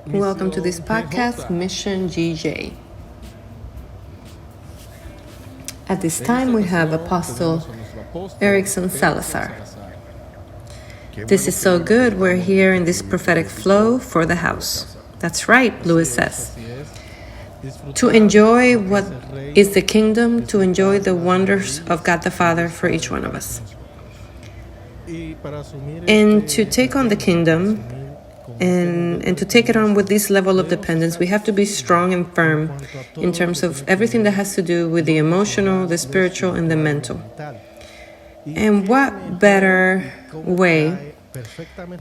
Welcome to this podcast, Mission GJ. At this time, we have Apostle Erickson Salazar. This is so good. We're here in this prophetic flow for the house. That's right, Lewis says. To enjoy what is the kingdom, to enjoy the wonders of God the Father for each one of us. And to take on the kingdom and to take it on with this level of dependence, we have to be strong and firm in terms of everything that has to do with the emotional, the spiritual, and the mental. And what better way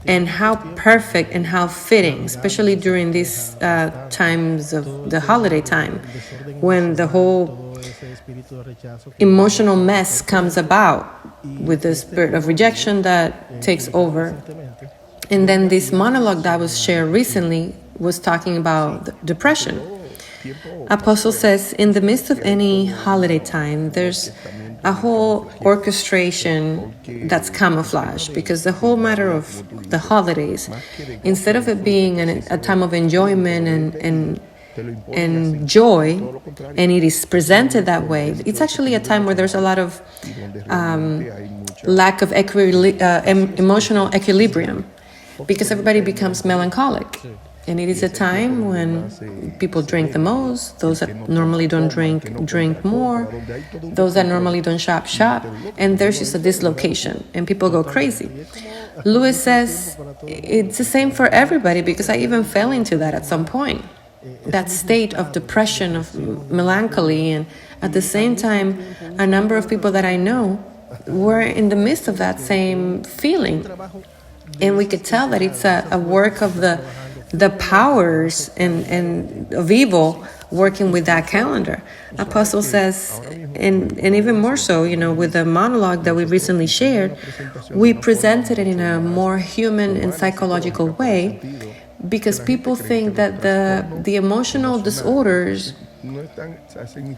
and how perfect and how fitting, especially during these times of the holiday time, when the whole emotional mess comes about with the spirit of rejection that takes over. And then this monologue that was shared recently was talking about depression. Apostle says, in the midst of any holiday time, there's a whole orchestration that's camouflaged, because the whole matter of the holidays, instead of it being a time of enjoyment and joy, and it is presented that way, it's actually a time where there's a lot of lack of emotional equilibrium, because everybody becomes melancholic. And it is a time when people drink the most. Those that normally don't drink more. Those that normally don't shop. And there's just a dislocation, and people go crazy. Lewis says it's the same for everybody, because I even fell into that at some point. That state of depression, of melancholy, and at the same time, a number of people that I know were in the midst of that same feeling. And we could tell that it's a work of the powers and of evil working with that calendar. Apostle says, and even more so, with the monologue that we recently shared, we presented it in a more human and psychological way, because people think that the emotional disorders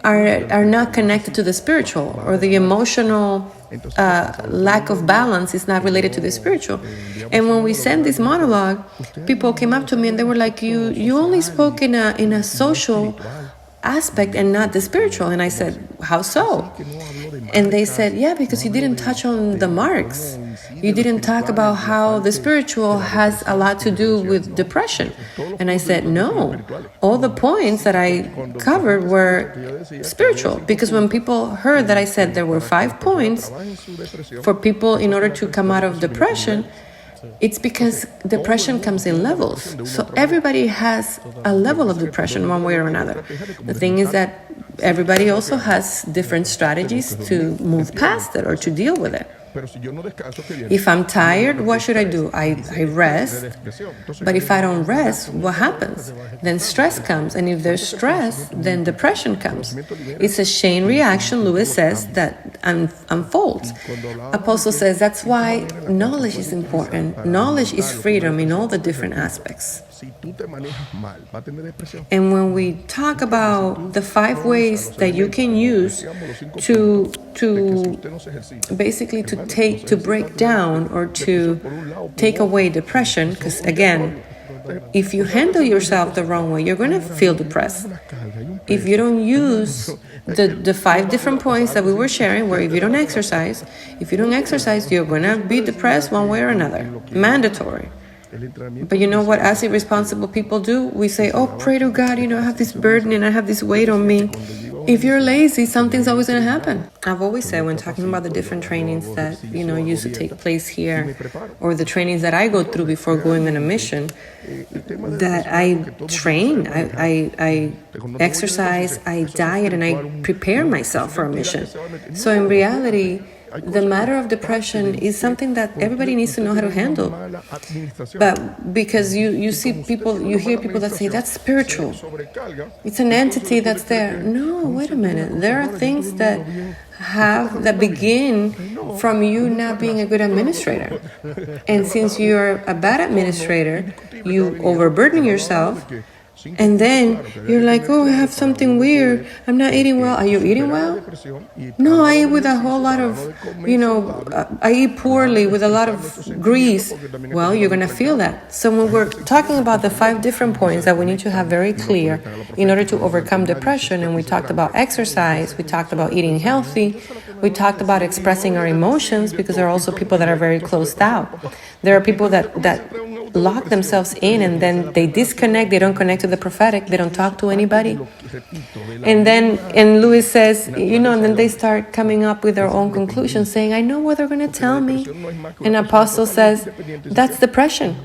are not connected to the spiritual, or the emotional lack of balance is not related to the spiritual. And when we sent this monologue, people came up to me and they were like, you only spoke in a social aspect and not the spiritual. And I said, how so? And they said, yeah, because you didn't touch on the marks. You didn't talk about how the spiritual has a lot to do with depression. And I said, no, all the points that I covered were spiritual. Because when people heard that I said there were 5 points for people in order to come out of depression, it's because depression comes in levels. So everybody has a level of depression one way or another. The thing is that everybody also has different strategies to move past it or to deal with it. If I'm tired, what should I do? I rest. But if I don't rest, what happens? Then stress comes. And if there's stress, then depression comes. It's a chain reaction, Lewis says, that unfolds. Apostle says that's why knowledge is important. Knowledge is freedom in all the different aspects. And when we talk about the 5 ways that you can use to basically to break down or to take away depression, because again, if you handle yourself the wrong way, you're going to feel depressed. If you don't use the 5 different points that we were sharing, where if you don't exercise, you're going to be depressed one way or another. Mandatory. But you know what, as irresponsible people do? We say, oh, pray to God, I have this burden and I have this weight on me. If you're lazy, something's always going to happen. I've always said, when talking about the different trainings that, used to take place here, or the trainings that I go through before going on a mission, that I train, I exercise, I diet, and I prepare myself for a mission. So in reality, the matter of depression is something that everybody needs to know how to handle. But because you hear people that say, that's spiritual. It's an entity that's there. No, wait a minute. There are things that begin from you not being a good administrator. And since you're a bad administrator, you overburden yourself, And then you're like, oh, I have something weird. I'm not eating well. Are you eating well? No, I eat with a whole lot of, I eat poorly with a lot of grease. Well, you're going to feel that. So when we're talking about the 5 different points that we need to have very clear in order to overcome depression, and we talked about exercise, we talked about eating healthy, we talked about expressing our emotions, because there are also people that are very closed out. There are people that lock themselves in and then they disconnect, they don't connect to the prophetic, they don't talk to anybody. And Lewis says, and then they start coming up with their own conclusions, saying, I know what they're going to tell me. And Apostle says, that's depression.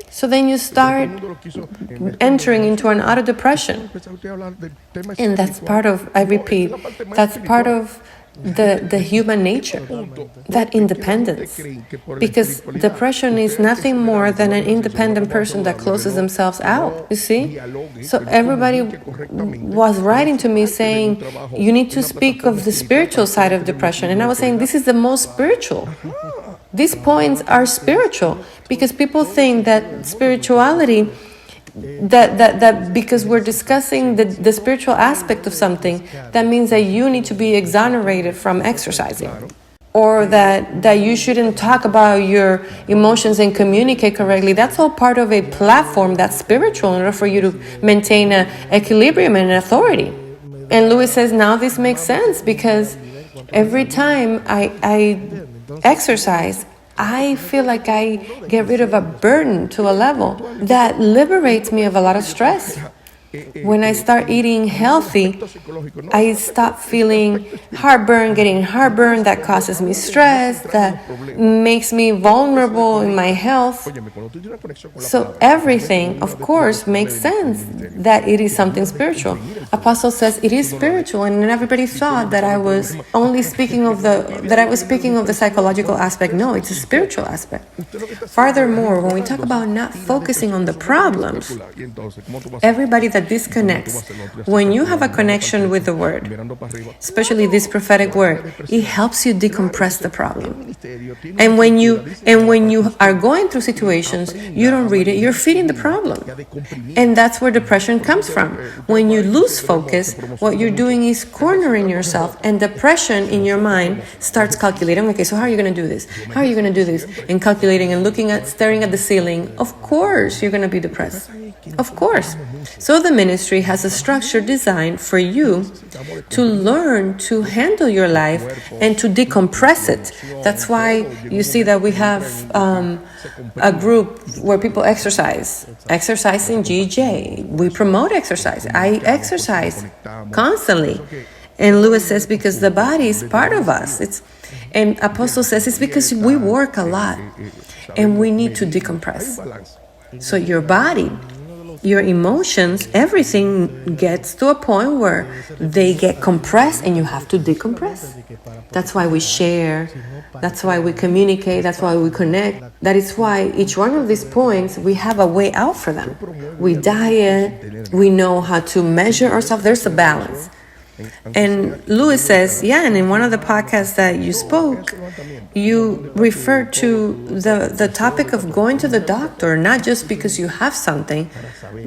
So then you start entering into an auto depression. And that's part of, I repeat, that's part of the human nature, that independence. Because depression is nothing more than an independent person that closes themselves out, you see? So everybody was writing to me saying, you need to speak of the spiritual side of depression. And I was saying, this is the most spiritual. These points are spiritual, because people think that spirituality, that because we're discussing the spiritual aspect of something, that means that you need to be exonerated from exercising, or that you shouldn't talk about your emotions and communicate correctly. That's all part of a platform that's spiritual in order for you to maintain an equilibrium and authority. And Lewis says, now this makes sense, because every time I exercise, I feel like I get rid of a burden to a level that liberates me of a lot of stress. When I start eating healthy, I stop feeling getting heartburn that causes me stress, that makes me vulnerable in my health. So everything, of course, makes sense that it is something spiritual. Apostle says it is spiritual, and everybody thought that I was only speaking of the psychological aspect. No, it's a spiritual aspect. Furthermore, when we talk about not focusing on the problems, everybody that disconnects, when you have a connection with the word, especially this prophetic word, it helps you decompress the problem. And when you are going through situations, you don't read it, you're feeding the problem. And that's where depression comes from. When you lose focus, what you're doing is cornering yourself, and depression in your mind starts calculating, okay, so how are you going to do this? How are you going to do this? And calculating and staring at the ceiling. Of course, you're going to be depressed. Of course. So the ministry has a structure designed for you to learn to handle your life and to decompress it. That's why you see that we have a group where people exercise in GJ. We promote exercise. I exercise constantly. And Lewis says, because the body is part of us. And Apostle says it's because we work a lot and we need to decompress. So your body, your emotions, everything gets to a point where they get compressed and you have to decompress. That's why we share. That's why we communicate. That's why we connect. That is why each one of these points, we have a way out for them. We diet. We know how to measure ourselves. There's a balance. And Lewis says, and in one of the podcasts that you spoke, you referred to the topic of going to the doctor, not just because you have something,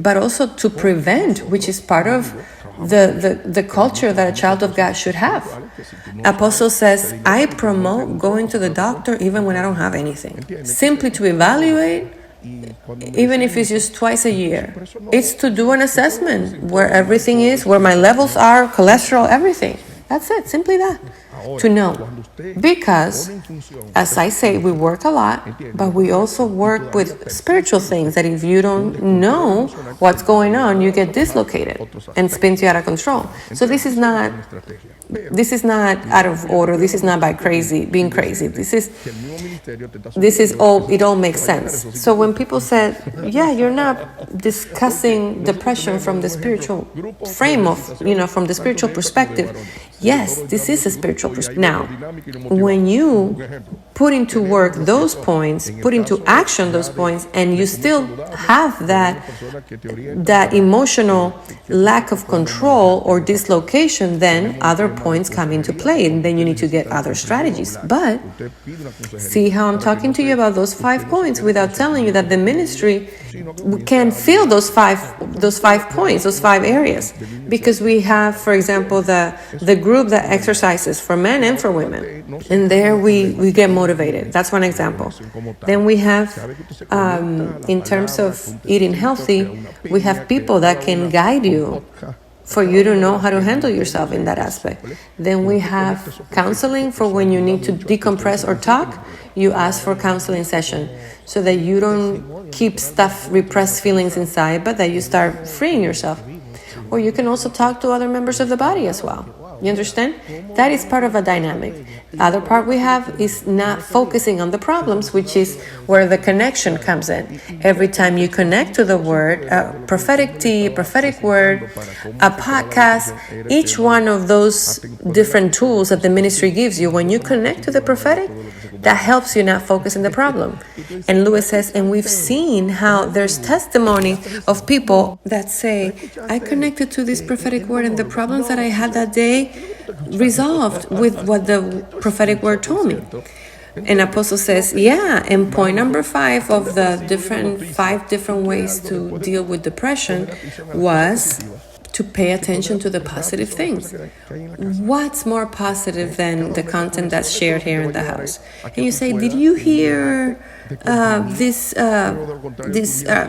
but also to prevent, which is part of the culture that a child of God should have. Apostle says, I promote going to the doctor even when I don't have anything, simply to evaluate. Even if it's just twice a year, it's to do an assessment where everything is, where my levels are, cholesterol, everything. That's it, simply that. To know. Because, as I say, we work a lot, but we also work with spiritual things that if you don't know what's going on, you get dislocated and spins you out of control. So this is not out of order. This is not by being crazy. This is all, it all makes sense. So when people said, you're not discussing depression from the spiritual frame of, from the spiritual perspective. Yes, this is a spiritual Now, when you put into work those points, put into action those points, and you still have that emotional lack of control or dislocation, then other points come into play, and then you need to get other strategies. But see how I'm talking to you about those 5 points without telling you that the ministry can fill those five points, those 5 areas, because we have, for example, the group that exercises for men and for women, and there we get motivated. That's one example. Then we have, in terms of eating healthy, we have people that can guide you for you to know how to handle yourself in that aspect. Then we have counseling for when you need to decompress or talk. You ask for counseling session so that you don't keep repressed feelings inside, but that you start freeing yourself. Or you can also talk to other members of the body as well. You understand? That is part of a dynamic. The other part we have is not focusing on the problems, which is where the connection comes in. Every time you connect to the word, a prophetic tea, a prophetic word, a podcast, each one of those different tools that the ministry gives you, when you connect to the prophetic, that helps you not focus on the problem. And Lewis says, and we've seen how there's testimony of people that say, I connected to this prophetic word and the problems that I had that day resolved with what the prophetic word told me. And Apostle says, yeah, and point number 5 of the 5 different ways to deal with depression was to pay attention to the positive things. What's more positive than the content that's shared here in the house? And you say, did you hear this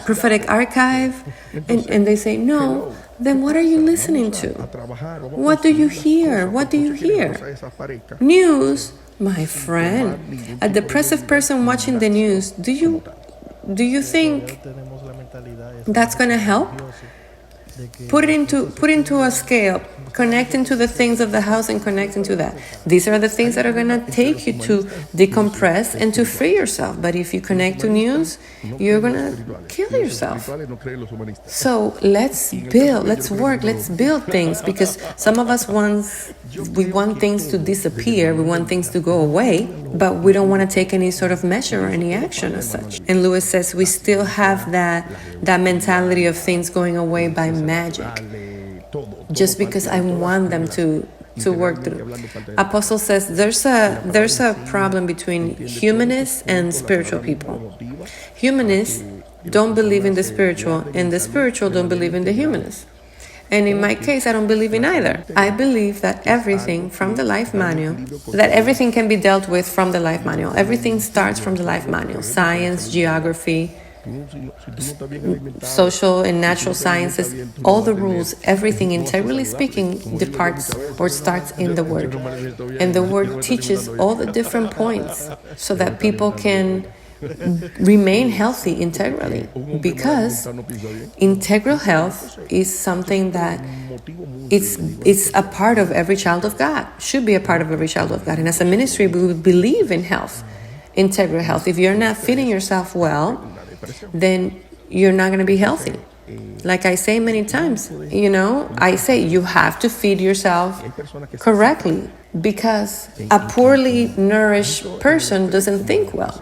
prophetic archive? And they say, no. Then what are you listening to? What do you hear? What do you hear? News, my friend. A depressive person watching the news, do you think that's going to help? Put it into a scale, connecting to the things of the house and connecting to that. These are the things that are going to take you to decompress and to free yourself. But if you connect to news, you're going to kill yourself. So let's work, let's build things, because some of us want things to disappear, we want things to go away, but we don't want to take any sort of measure or any action as such. And Lewis says we still have that mentality of things going away by magic, just because I want them to work through. Apostle says there's a problem between humanists and spiritual people. Humanists don't believe in the spiritual, and the spiritual don't believe in the humanists. And in my case, I don't believe in either. I believe that everything from the Life Manual, that everything can be dealt with from the Life Manual. Everything starts from the Life Manual. Science, geography, social and natural sciences, all the rules, everything, integrally speaking, departs or starts in the Word. And the Word teaches all the different points so that people can remain healthy integrally, because integral health is something that it's a part of every child of God, should be a part of every child of God. And as a ministry, we would believe in health, integral health. If you're not feeding yourself well, then you're not going to be healthy. Like I say many times, I say you have to feed yourself correctly, because a poorly nourished person doesn't think well.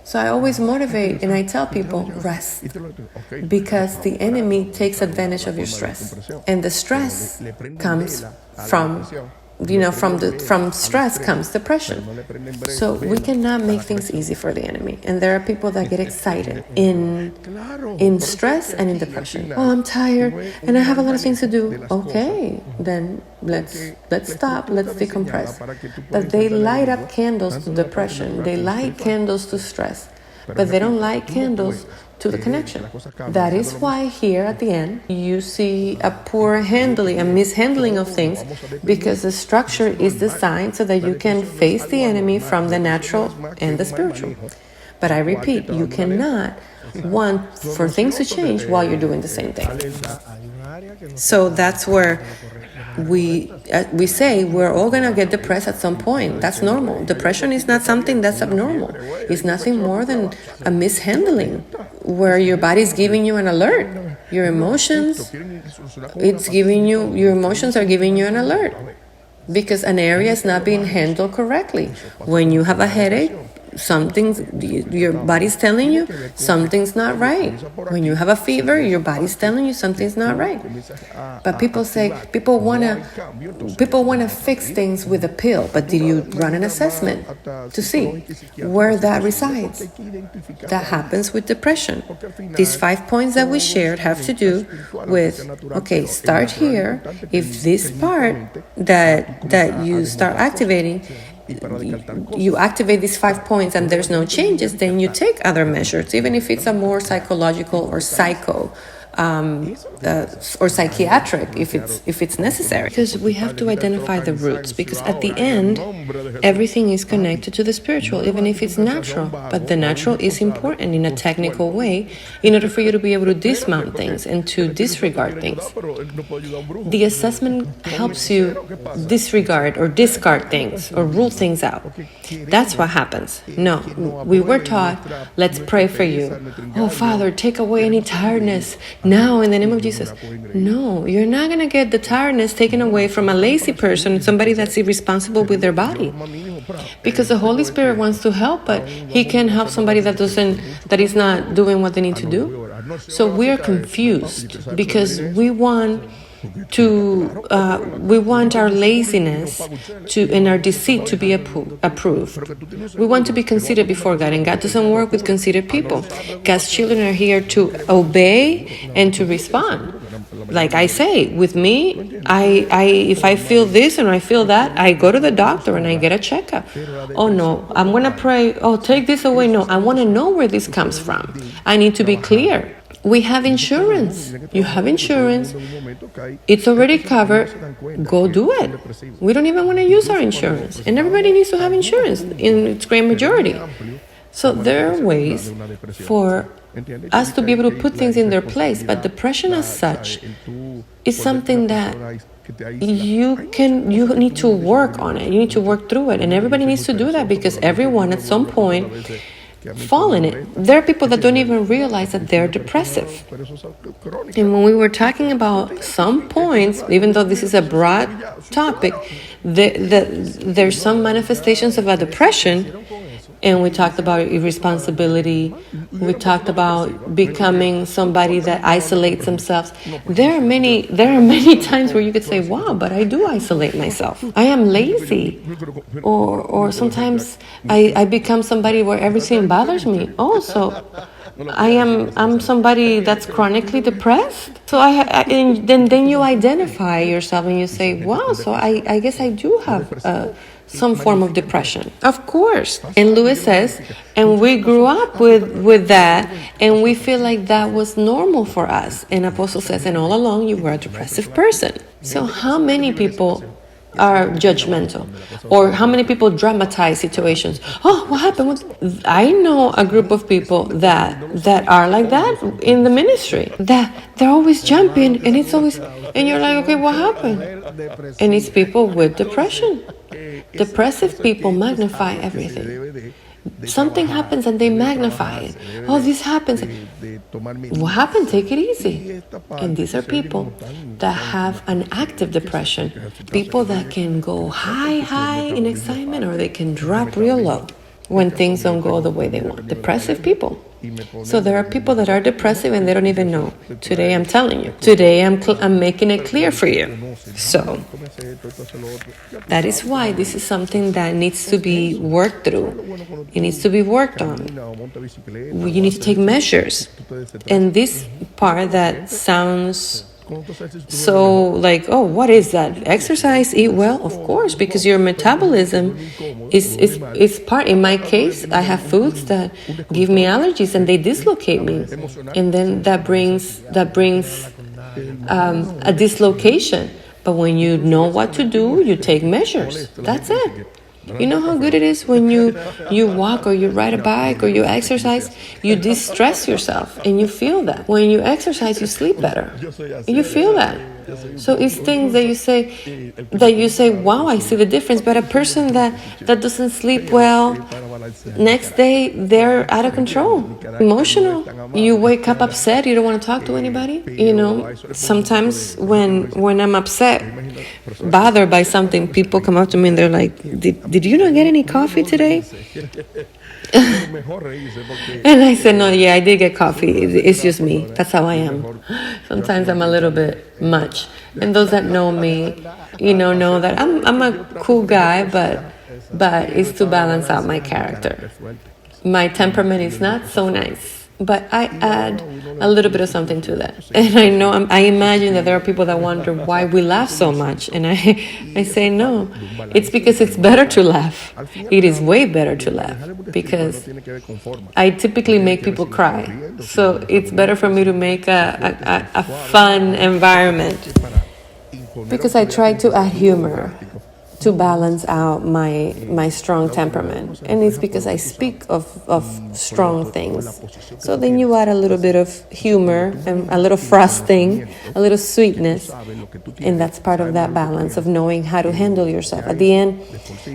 So I always motivate and I tell people, rest, because the enemy takes advantage of your stress. And the stress comes from stress comes depression. So we cannot make things easy for the enemy. And there are people that get excited in stress and in depression. Oh, I'm tired and I have a lot of things to do. Okay, then let's stop, let's decompress. But they light up candles to depression. They light candles to stress. But they don't light candles to the connection. That is why here at the end you see a poor handling, a mishandling of things, because the structure is designed so that you can face the enemy from the natural and the spiritual. But I repeat, you cannot want for things to change while you're doing the same thing. So that's where we say we're all going to get depressed at some point. That's normal. Depression is not something that's abnormal. It's nothing more than a mishandling where your body's giving you an alert. Your emotions are giving you an alert. because an area is not being handled correctly. When you have a headache, something's, your body's telling you something's not right. When you have a fever, your body's telling you something's not right. But people say people wanna fix things with a pill. But did you run an assessment to see where that resides? That happens with depression. These 5 points that we shared have to do with, okay, start here. If this part that you start activating, you activate these 5 points and there's no changes, then you take other measures, even if it's a more psychological or or psychiatric, if it's necessary. Because we have to identify the roots, because at the end, everything is connected to the spiritual, even if it's natural. But the natural is important in a technical way in order for you to be able to dismount things and to disregard things. The assessment helps you disregard or discard things or rule things out. That's what happens. No, we were taught, let's pray for you. Oh, Father, take away any tiredness now in the name of Jesus. No, you're not going to get the tiredness taken away from a lazy person, somebody that's irresponsible with their body. Because the Holy Spirit wants to help, but He can help somebody that is not doing what they need to do. So we are confused because we want our laziness and our deceit to be approved. We want to be considered before God, and God doesn't work with conceited people. God's children are here to obey and to respond. Like I say, with me, if I feel this and I feel that, I go to the doctor and I get a checkup. Oh no, I'm going to pray, oh, take this away. No, I want to know where this comes from. I need to be clear. We have insurance. You have insurance. It's already covered. Go do it. We don't even want to use our insurance. And everybody needs to have insurance in its great majority. So there are ways for us to be able to put things in their place. But depression as such is something that you need to work on it. You need to work through it. And everybody needs to do that, because everyone at some point fall in it. There are people that don't even realize that they're depressive. And when we were talking about some points, even though this is a broad topic, there's some manifestations of a depression. And we talked about irresponsibility. We talked about becoming somebody that isolates themselves. There are many times where you could say, wow, but I do isolate myself. I am lazy. Or sometimes I become somebody where everything bothers me. Oh, so I'm somebody that's chronically depressed. So and then you identify yourself and you say, wow, so I guess I do have some form of depression. Of course. And Lewis says, and we grew up with that, and we feel like that was normal for us. And Apostle says, and all along you were a depressive person. So how many people are judgmental? Or how many people dramatize situations? Oh, what happened? I know a group of people that are like that in the ministry. That they're always jumping, and it's always, and you're like, okay, what happened? And it's people with depression. Depressive people magnify everything. Something happens and they magnify it. Oh, this happens. What happened? Take it easy. And these are people that have an active depression. People that can go high in excitement, or they can drop real low when things don't go the way they want. Depressive people. So there are people that are depressive and they don't even know. Today I'm telling you. Today I'm making it clear for you. So that is why this is something that needs to be worked through. It needs to be worked on. You need to take measures. And this part that sounds so like, oh, what is that? Exercise, eat well? Of course, because your metabolism is part. In my case, I have foods that give me allergies and they dislocate me. And then that brings a dislocation. But when you know what to do, you take measures. That's it. You know how good it is when you walk or you ride a bike or you exercise, you distress yourself and you feel that. When you exercise, you sleep better. And you feel that. So it's things that you say, wow, I see the difference. But a person that doesn't sleep well, next day they're out of control, emotional. You wake up upset, you don't want to talk to anybody. Sometimes when I'm upset, bothered by something, people come up to me and they're like, did you not get any coffee today? And I said, no, yeah, I did get coffee. It's just me. That's how I am. Sometimes I'm a little bit much. And those that know me, know that I'm a cool guy, but it's to balance out my character. My temperament is not so nice. But I add a little bit of something to that. And I imagine that there are people that wonder why we laugh so much. And I say, no, it's because it's better to laugh. It is way better to laugh because I typically make people cry. So it's better for me to make a fun environment because I try to add humor to balance out my strong temperament. And it's because I speak of strong things. So then you add a little bit of humor and a little frosting, a little sweetness. And that's part of that balance of knowing how to handle yourself. At the end,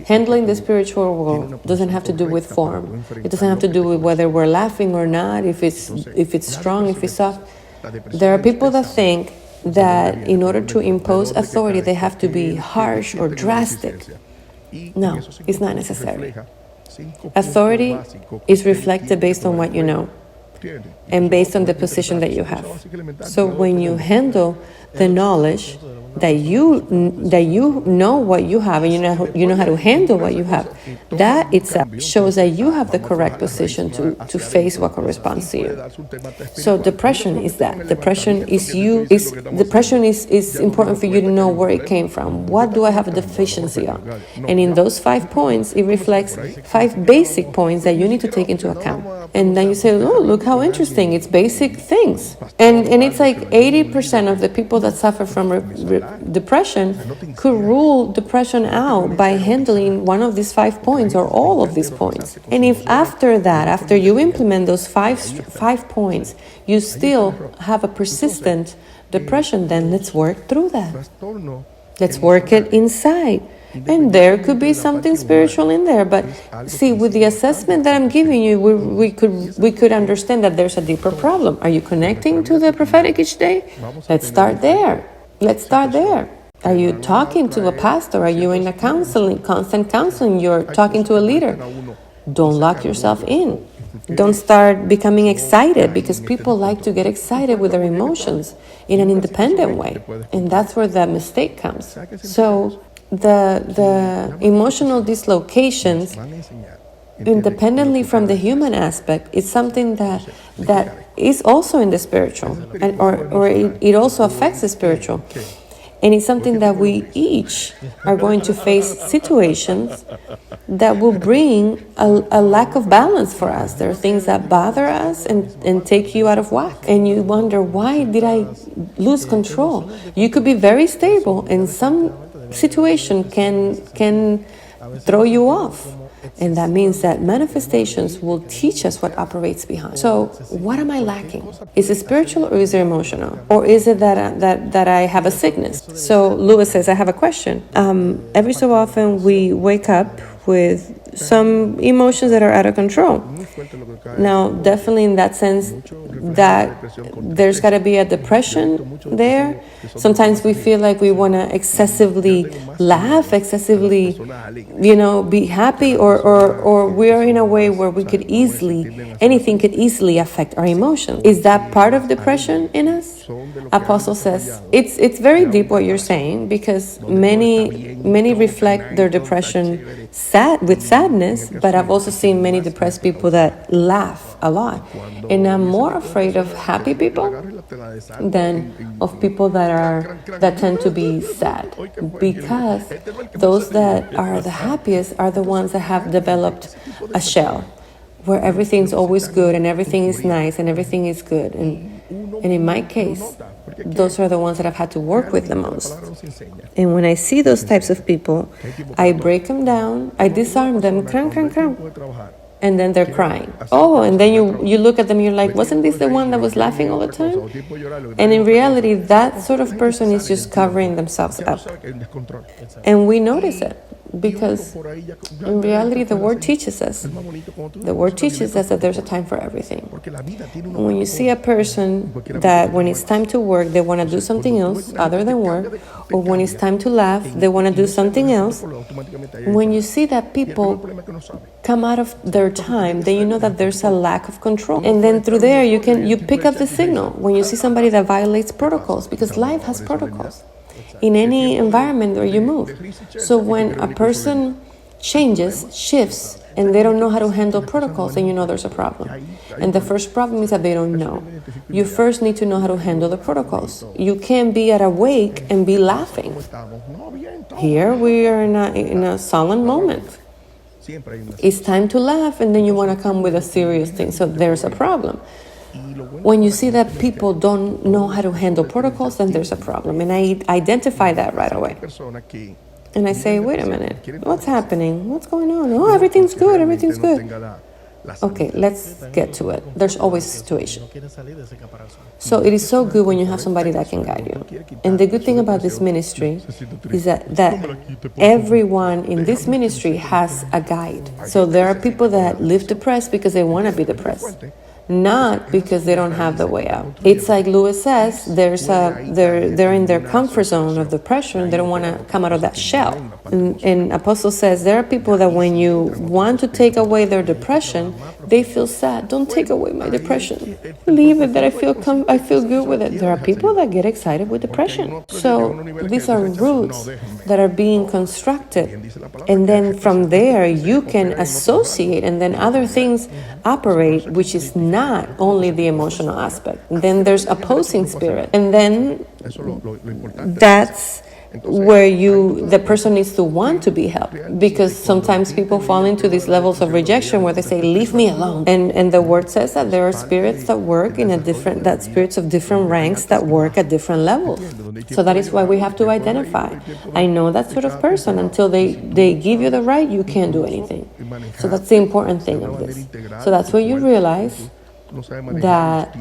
handling the spiritual world doesn't have to do with form. It doesn't have to do with whether we're laughing or not, if it's strong, if it's soft. There are people that think that in order to impose authority, they have to be harsh or drastic. No, it's not necessary. Authority is reflected based on what you know and based on the position that you have. So when you handle the knowledge that you know what you have and you know how to handle what you have, that itself shows that you have the correct position to face what corresponds to you. So depression is that. Depression is important for you to know where it came from. What do I have a deficiency on? And in those 5 points, it reflects 5 basic points that you need to take into account. And then you say, oh, look how interesting. It's basic things. And it's like 80% of the people that suffer from depression could rule depression out by handling one of these 5 points or all of these points. And if after you implement those five points, you still have a persistent depression, then let's work through that. Let's work it inside. And there could be something spiritual in there. But see, with the assessment that I'm giving you, we could understand that there's a deeper problem. Are you connecting to the prophetic each day? Let's start there. Are you talking to a pastor? Are you in a constant counseling? You're talking to a leader. Don't lock yourself in. Don't start becoming excited, because people like to get excited with their emotions in an independent way. And that's where the mistake comes. So the emotional dislocations, independently from the human aspect, is something that is also in the spiritual, or it also affects the spiritual. And it's something that we each are going to face situations that will bring a lack of balance for us. There are things that bother us and take you out of whack. And you wonder, why did I lose control? You could be very stable, and some situation can throw you off. And that means that manifestations will teach us what operates behind. So what am I lacking? Is it spiritual or is it emotional? Or is it that I have a sickness? So Lewis says, I have a question. Every so often we wake up with some emotions that are out of control. Now, definitely in that sense, that there's got to be a depression there. Sometimes we feel like we want to excessively laugh, excessively, be happy, or we're in a way where anything could easily affect our emotions. Is that part of depression in us? Apostle says, it's very deep what you're saying, because many reflect their depression with sadness, but I've also seen many depressed people that laugh a lot. And I'm more afraid of happy people than of people that tend to be sad, because those that are the happiest are the ones that have developed a shell where everything's always good and everything is nice and everything is good. And in my case, those are the ones that I've had to work with the most. And when I see those types of people, I break them down, I disarm them, and then they're crying. Oh, and then you look at them and you're like, wasn't this the one that was laughing all the time? And in reality, that sort of person is just covering themselves up. And we notice it because in reality, the word teaches us. The word teaches us that there's a time for everything. And when you see a person that when it's time to work, they want to do something else other than work, or when it's time to laugh, they want to do something else. When you see that people come out of their time, then you know that there's a lack of control. And then through there, you pick up the signal when you see somebody that violates protocols, because life has protocols in any environment where you move. So when a person shifts, and they don't know how to handle protocols, then you know there's a problem. And the first problem is that they don't know. You first need to know how to handle the protocols. You can't be at a wake and be laughing. Here we are in a solemn moment. It's time to laugh, and then you want to come with a serious thing. So there's a problem. When you see that people don't know how to handle protocols, then there's a problem. And I identify that right away. And I say, wait a minute, what's happening? What's going on? Oh, everything's good, everything's good. Okay, let's get to it. There's always a situation. So it is so good when you have somebody that can guide you. And the good thing about this ministry is that everyone in this ministry has a guide. So there are people that live depressed because they want to be depressed, not because they don't have the way out. It's like Lewis says, they're in their comfort zone of depression. They don't want to come out of that shell. And Apostle says there are people that when you want to take away their depression, they feel sad. Don't take away my depression. Leave it that I feel good with it. There are people that get excited with depression. So these are roots that are being constructed. And then from there, you can associate, and then other things operate, which is not only the emotional aspect. Then there's opposing spirit. And then that's where the person needs to want to be helped, because sometimes people fall into these levels of rejection where they say, leave me alone. And the word says that there are spirits that work spirits of different ranks that work at different levels. So that is why we have to identify. I know that sort of person. Until they give you the right, you can't do anything. So that's the important thing of this. So that's where you realize that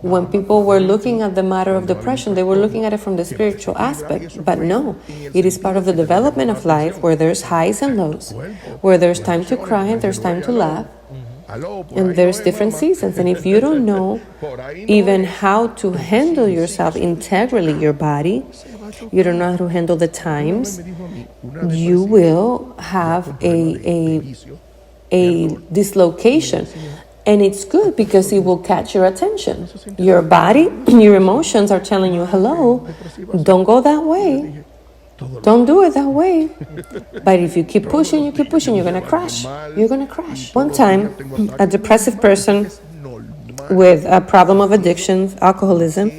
when people were looking at the matter of depression, they were looking at it from the spiritual aspect. But no, it is part of the development of life where there's highs and lows, where there's time to cry and there's time to laugh, and there's different seasons. And if you don't know even how to handle yourself integrally, your body, you don't know how to handle the times, you will have a dislocation. And it's good because it will catch your attention. Your body, your emotions are telling you, hello, don't go that way. Don't do it that way. But if you keep pushing, you're going to crash. You're going to crash. One time, a depressive person with a problem of addiction, alcoholism,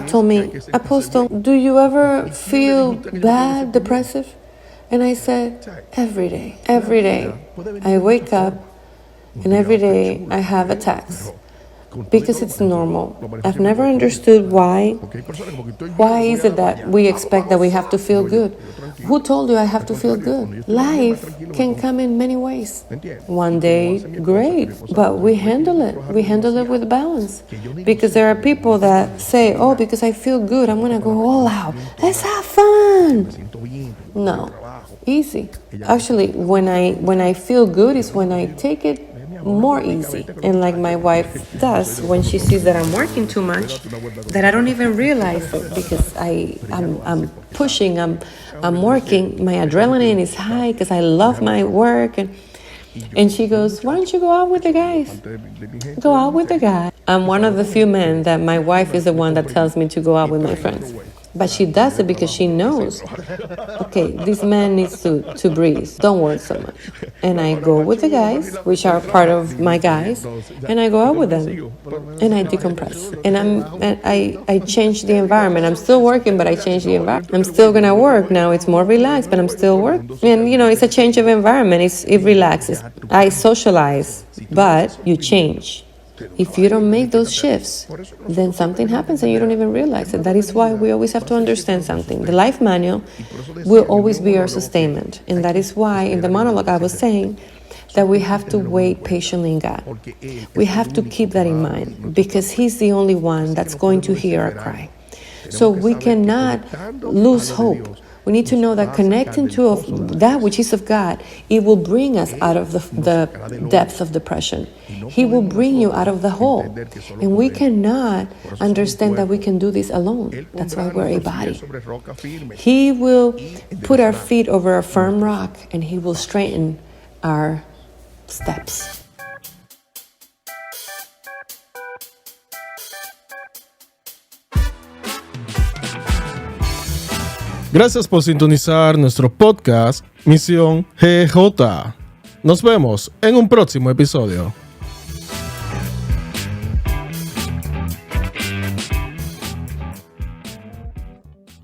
told me, Apostle, do you ever feel bad, depressive? And I said, every day. Every day. I wake up, and every day I have attacks because it's normal. I've never understood why. Why is it that we expect that we have to feel good? Who told you I have to feel good? Life can come in many ways. One day, great, but we handle it. We handle it with balance. Because there are people that say, oh, because I feel good, I'm going to go all out. Let's have fun. No, easy. Actually, when I feel good is when I take it more easy. And like my wife does, when she sees that I'm working too much, that I don't even realize it because I'm pushing, I'm working, my adrenaline is high because I love my work, and she goes, why don't you go out with the guys? Go out with the guys. I'm one of the few men that my wife is the one that tells me to go out with my friends. But she does it because she knows, okay, this man needs to breathe. Don't work so much. And I go with the guys, which are part of my guys, and I go out with them. And I decompress. And I change the environment. I'm still working, but I change the environment. I'm still going to work. Now it's more relaxed, but I'm still working. And, it's a change of environment. It relaxes. I socialize, but you change. If you don't make those shifts, then something happens and you don't even realize it. That is why we always have to understand something. The life manual will always be our sustainment. And that is why in the monologue I was saying that we have to wait patiently in God. We have to keep that in mind because He's the only one that's going to hear our cry. So we cannot lose hope. We need to know that connecting to that which is of God, it will bring us out of the depth of depression. He will bring you out of the hole. And we cannot understand that we can do this alone. That's why we're a body. He will put our feet over a firm rock and He will straighten our steps. Gracias por sintonizar nuestro podcast Misión GJ. Nos vemos en un próximo episodio.